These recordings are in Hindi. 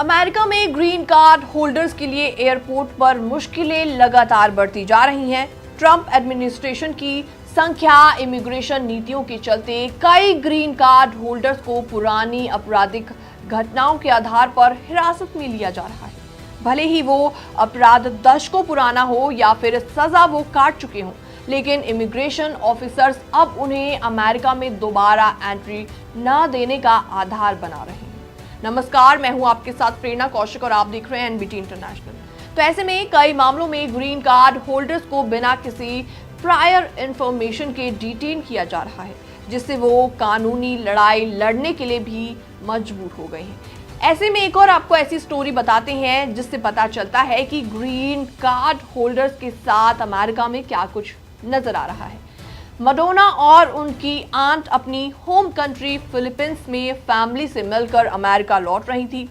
अमेरिका में ग्रीन कार्ड होल्डर्स के लिए एयरपोर्ट पर मुश्किलें लगातार बढ़ती जा रही हैं। ट्रंप एडमिनिस्ट्रेशन की संख्या इमिग्रेशन नीतियों के चलते कई ग्रीन कार्ड होल्डर्स को पुरानी आपराधिक घटनाओं के आधार पर हिरासत में लिया जा रहा है। भले ही वो अपराध दशकों पुराना हो या फिर सजा वो काट चुके हों, लेकिन इमिग्रेशन ऑफिसर्स अब उन्हें अमेरिका में दोबारा एंट्री न देने का आधार बना रहे हैं। नमस्कार, मैं हूं आपके साथ प्रेरणा कौशिक और आप देख रहे हैं एनबीटी इंटरनेशनल। तो ऐसे में कई मामलों में ग्रीन कार्ड होल्डर्स को बिना किसी प्रायर इंफॉर्मेशन के डिटेन किया जा रहा है, जिससे वो कानूनी लड़ाई लड़ने के लिए भी मजबूर हो गए हैं। ऐसे में एक और आपको ऐसी स्टोरी बताते हैं जिससे पता चलता है कि ग्रीन कार्ड होल्डर्स के साथ अमेरिका में क्या कुछ नजर आ रहा है। मडोना और उनकी आंट अपनी होम कंट्री फिलीपींस में फैमिली से मिलकर अमेरिका लौट रही थी।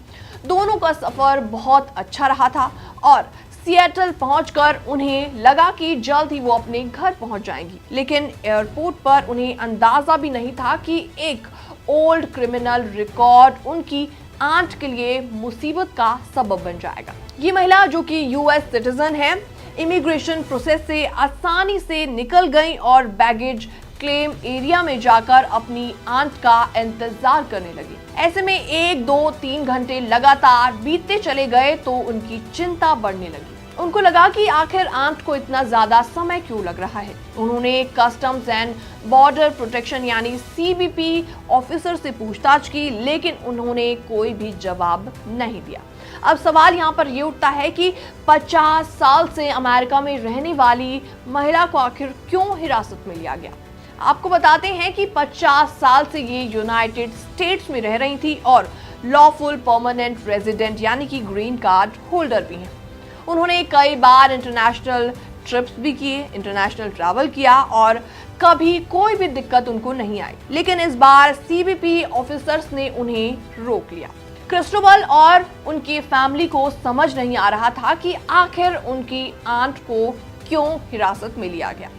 दोनों का सफर बहुत अच्छा रहा था और सिएटल पहुंचकर उन्हें लगा कि जल्द ही वो अपने घर पहुंच जाएंगी, लेकिन एयरपोर्ट पर उन्हें अंदाजा भी नहीं था कि एक ओल्ड क्रिमिनल रिकॉर्ड उनकी आंट के लिए मुसीबत का सबब बन जाएगा। ये महिला, जो कि यूएस सिटीजन है, इमिग्रेशन प्रोसेस से आसानी से निकल गई और बैगेज क्लेम एरिया में जाकर अपनी आंट का इंतजार करने लगी। ऐसे में 1, 2, 3 घंटे लगातार बीतते चले गए तो उनकी चिंता बढ़ने लगी। उनको लगा कि आखिर आंट को इतना ज्यादा समय क्यों लग रहा है। उन्होंने कस्टम्स एंड बॉर्डर प्रोटेक्शन यानी सीबीपी ऑफिसर से पूछताछ की, लेकिन उन्होंने कोई भी जवाब नहीं दिया। अब सवाल यहाँ पर ये उठता है कि 50 साल से अमेरिका में रहने वाली महिला को आखिर क्यों हिरासत में लिया गया। आपको बताते हैं कि 50 साल से ये यूनाइटेड स्टेट्स में रह रही थी और लॉफुल परमानेंट रेजिडेंट यानी कि ग्रीन कार्ड होल्डर भी हैं। उन्होंने कई बार इंटरनेशनल ट्रिप्स भी किए, इंटरनेशनल ट्रैवल किया और कभी कोई भी दिक्कत उनको नहीं आई, लेकिन इस बार सीबीपी ऑफिसर्स ने उन्हें रोक लिया। क्रिस्टोबल और उनकी फैमिली को समझ नहीं आ रहा था कि आखिर उनकी आंट को क्यों हिरासत में लिया गया।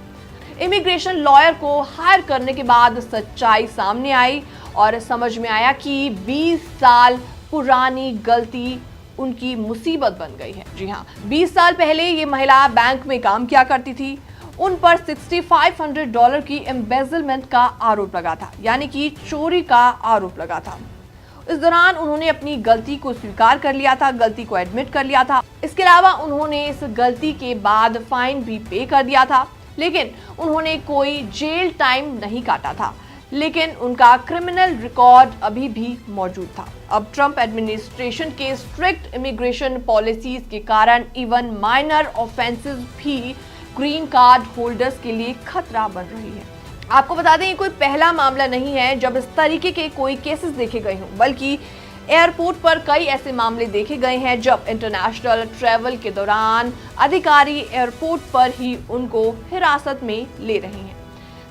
इमिग्रेशन लॉयर को हायर करने के बाद सच्चाई सामने आई और समझ में आया कि 20 साल पुरानी गलती उनकी मुसीबत बन गई है। जी हाँ, 20 साल पहले ये महिला बैंक में काम किया करती थी। उन पर $6500 की एम्बेजलमेंट का आरोप लगा था, यानी कि चोरी का आरोप लगा था। इस दौरान उन्होंने अपनी गलती को स्वीकार कर लिया था, गलती को एडमिट कर लिया था। इसके अलावा उन्होंने इस गलती के बाद फाइन भी पे कर दिया था, लेकिन उन्होंने कोई जेल टाइम नहीं काटा था, लेकिन उनका क्रिमिनल रिकॉर्ड अभी भी मौजूद था। अब ट्रंप एडमिनिस्ट्रेशन के स्ट्रिक्ट इमिग्रेशन पॉलिसीज के कारण इवन माइनर ऑफेंसेस भी ग्रीन कार्ड होल्डर्स के लिए खतरा बन रही है। आपको बता दें, ये कोई पहला मामला नहीं है जब इस तरीके के कोई केसेस देखे गए हों, बल्कि एयरपोर्ट पर कई ऐसे मामले देखे गए हैं जब इंटरनेशनल ट्रैवल के दौरान अधिकारी एयरपोर्ट पर ही उनको हिरासत में ले रहे हैं।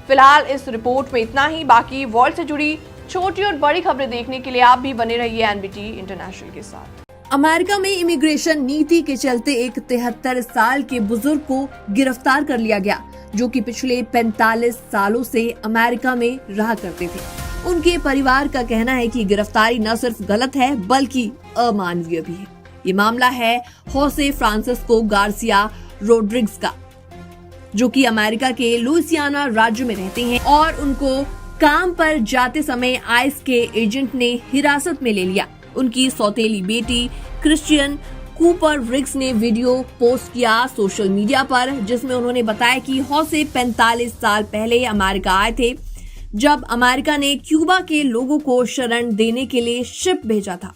फिलहाल इस रिपोर्ट में इतना ही। बाकी वर्ल्ड से जुड़ी छोटी और बड़ी खबरें देखने के लिए आप भी बने रहिए एनबीटी इंटरनेशनल के साथ। अमेरिका में इमिग्रेशन नीति के चलते एक 73 साल के बुजुर्ग को गिरफ्तार कर लिया गया, जो कि पिछले 45 सालों से अमेरिका में रहा करते थे। उनके परिवार का कहना है कि गिरफ्तारी न सिर्फ गलत है बल्कि अमानवीय भी है। ये मामला है होसे फ्रांसिस्को गार्सिया रोड्रिग्स का, जो कि अमेरिका के लुइसियाना राज्य में रहते हैं और उनको काम पर जाते समय आइस के एजेंट ने हिरासत में ले लिया। उनकी सौतेली बेटी क्रिश्चियन कूपर रिग्स ने वीडियो पोस्ट किया सोशल मीडिया पर, जिसमें उन्होंने बताया कि होसे 45 साल पहले अमेरिका आए थे, जब अमेरिका ने क्यूबा के लोगों को शरण देने के लिए शिप भेजा था।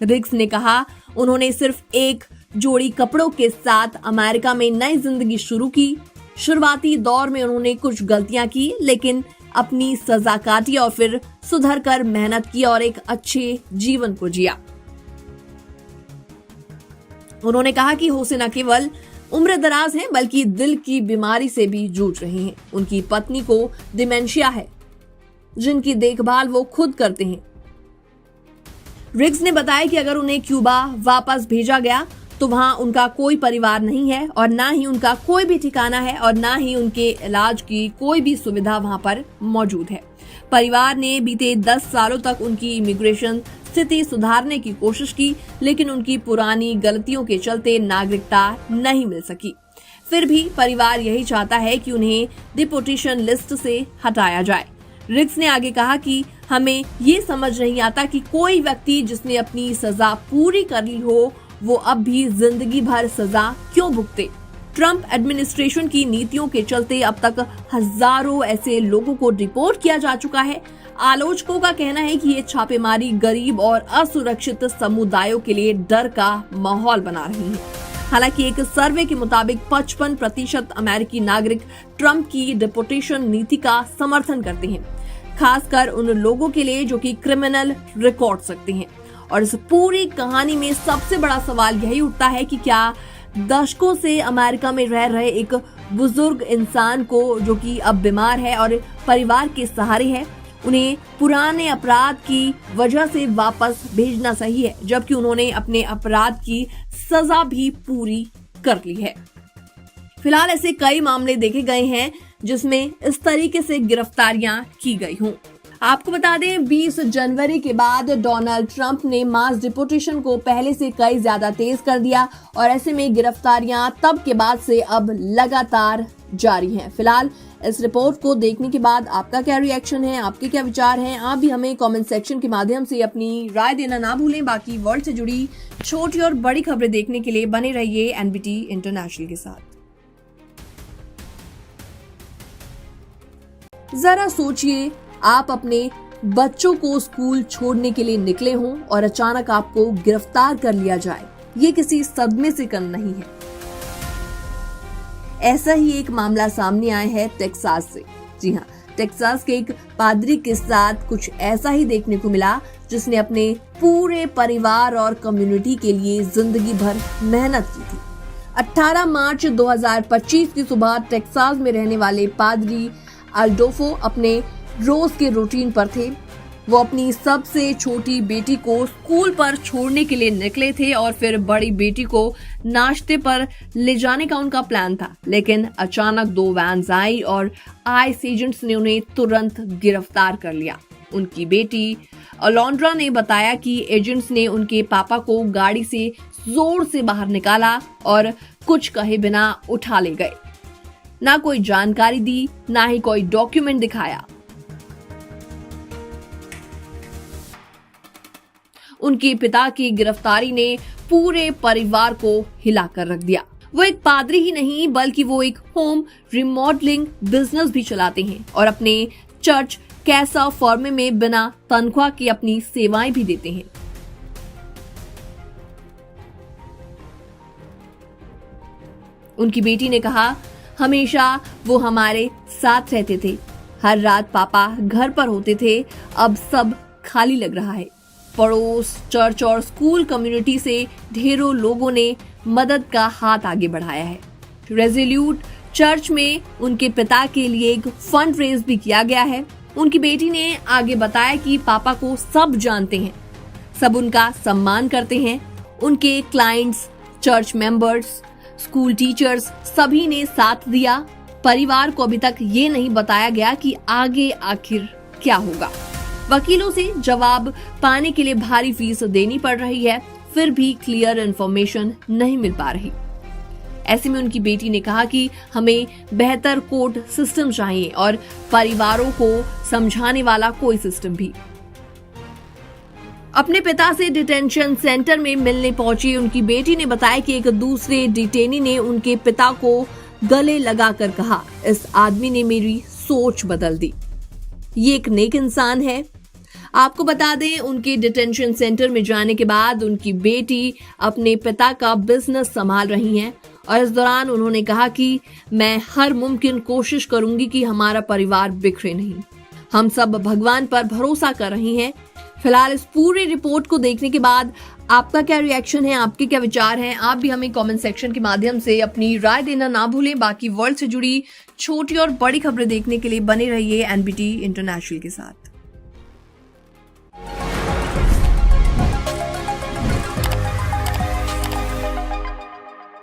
रिग्स ने कहा, उन्होंने सिर्फ एक जोड़ी कपड़ों के साथ अमेरिका में नई जिंदगी शुरू की। शुरुआती दौर में उन्होंने कुछ गलतियां की, लेकिन अपनी सजा काटी और फिर सुधर कर मेहनत की और एक अच्छे जीवन को जिया। उन्होंने कहा कि होसे न केवल उम्र दराज हैं बल्कि दिल की बीमारी से भी जूझ रही हैं। उनकी पत्नी को डिमेंशिया है, जिनकी देखभाल वो खुद करते हैं। रिग्स ने बताया कि अगर उन्हें क्यूबा वापस भेजा गया तो वहां उनका कोई परिवार नहीं है और ना ही उनका कोई भी ठिकाना है और ना ही उनके इलाज की कोई भी सुविधा वहां पर मौजूद है। परिवार ने बीते 10 सालों तक उनकी इमिग्रेशन स्थिति सुधारने की कोशिश की, लेकिन उनकी पुरानी गलतियों के चलते नागरिकता नहीं मिल सकी। फिर भी परिवार यही चाहता है कि उन्हें डिपोर्टेशन लिस्ट से हटाया जाए। रिक्स ने आगे कहा कि हमें ये समझ नहीं आता कि कोई व्यक्ति जिसने अपनी सजा पूरी कर ली हो वो अब भी जिंदगी भर सजा क्यों भुगते। ट्रंप एडमिनिस्ट्रेशन की नीतियों के चलते अब तक हजारों ऐसे लोगों को डिपोर्ट किया जा चुका है। आलोचकों का कहना है कि ये छापेमारी गरीब और असुरक्षित समुदायों के लिए डर का माहौल बना रही है। हालांकि एक सर्वे के मुताबिक 55% अमेरिकी नागरिक ट्रंप की डिपोर्टेशन नीति का समर्थन करते हैं, खासकर उन लोगों के लिए जो कि क्रिमिनल रिकॉर्ड सकते हैं। और इस पूरी कहानी में सबसे बड़ा सवाल यही उठता है कि क्या दशकों से अमेरिका में रह रहे एक बुजुर्ग इंसान को, जो कि अब बीमार है और परिवार के सहारे है, उन्हें पुराने अपराध की वजह से वापस भेजना सही है, जबकि उन्होंने अपने अपराध की सजा भी पूरी कर ली है। फिलहाल ऐसे कई मामले देखे गए हैं जिसमें इस तरीके से गिरफ्तारियां की गई हों। आपको बता दें 20 जनवरी के बाद डोनाल्ड ट्रंप ने मास डिपोर्टेशन को पहले से कई ज्यादा तेज कर दिया और ऐसे में गिरफ्तारियां तब के बाद से अब लगातार जारी हैं। फिलहाल इस रिपोर्ट को देखने के बाद आपका क्या रिएक्शन है, आपके क्या विचार हैं, आप भी हमें कमेंट सेक्शन के माध्यम से अपनी राय देना ना भूलें। बाकी वर्ल्ड से जुड़ी छोटी और बड़ी खबरें देखने के लिए बने रहिए एनबीटी इंटरनेशनल के साथ। जरा सोचिए, आप अपने बच्चों को स्कूल छोड़ने के लिए निकले हों और अचानक आपको गिरफ्तार कर लिया जाए। ये किसी सदमे से कम नहीं है। ऐसा ही एक मामला सामने आया है टेक्सास से। जी हाँ, टेक्सास के एक पादरी के साथ कुछ ऐसा ही देखने को मिला, जिसने अपने पूरे परिवार और कम्युनिटी के लिए जिंदगी भर मेहनत की थी। 18 मार्च 2025 की सुबह टेक्सास में रहने वाले पादरी अल्डोफो अपने रोज के रूटीन पर थे। वो अपनी सबसे छोटी बेटी को स्कूल पर छोड़ने के लिए निकले थे और फिर बड़ी बेटी को नाश्ते पर ले जाने का उनका प्लान था, लेकिन अचानक 2 वैन्स आई और आईस एजेंट्स ने उन्हें तुरंत गिरफ्तार कर लिया। उनकी बेटी अलोंड्रा ने बताया कि एजेंट्स ने उनके पापा को गाड़ी से जोर से बाहर निकाला और कुछ कहे बिना उठा ले गए। ना कोई जानकारी दी, ना ही कोई डॉक्यूमेंट दिखाया। उनके पिता की गिरफ्तारी ने पूरे परिवार को हिलाकर रख दिया। वो एक पादरी ही नहीं, बल्कि वो एक होम रिमॉडलिंग बिजनेस भी चलाते हैं और अपने चर्च कैसा फॉर्मे में बिना तनख्वाह की अपनी सेवाएं भी देते हैं। उनकी बेटी ने कहा, हमेशा वो हमारे साथ रहते थे। हर रात पापा घर पर होते थे। अब सब खाली लग रहा है। पड़ोस, चर्च और स्कूल कम्युनिटी से ढेरों लोगों ने मदद का हाथ आगे बढ़ाया है। रेजोल्यूट चर्च में उनके पिता के लिए एक फंड रेज भी किया गया है। उनकी बेटी ने आगे बताया कि पापा को सब जानते हैं, सब उनका सम्मान करते हैं। उनके clients, church members, school teachers सभी ने साथ दिया। परिवार को अभी तक ये नहीं बताया गया कि आगे आखिर क्या होगा। वकीलों से जवाब पाने के लिए भारी फीस देनी पड़ रही है, फिर भी क्लियर इन्फॉर्मेशन नहीं मिल पा रही। ऐसे में उनकी बेटी ने कहा कि हमें बेहतर कोर्ट सिस्टम चाहिए और परिवारों को समझाने वाला कोई सिस्टम भी। अपने पिता से डिटेंशन सेंटर में मिलने पहुंची उनकी बेटी ने बताया कि एक दूसरे डिटेनी ने उनके पिता को गले लगाकर कहा, इस आदमी ने मेरी सोच बदल दी। ये एक नेक इंसान है। आपको बता दें, उनके डिटेंशन सेंटर में जाने के बाद उनकी बेटी अपने पिता का बिजनेस संभाल रही हैं और इस दौरान उन्होंने कहा कि मैं हर मुमकिन कोशिश करूंगी कि हमारा परिवार बिखरे नहीं। हम सब भगवान पर भरोसा कर रहे हैं। फिलहाल इस पूरी रिपोर्ट को देखने के बाद आपका क्या रिएक्शन है, आपके क्या विचार हैं, आप भी हमें कमेंट सेक्शन के माध्यम से अपनी राय देना ना भूलें। बाकी वर्ल्ड से जुड़ी छोटी और बड़ी खबरें देखने के लिए बने रहिए एनबीटी इंटरनेशनल के साथ।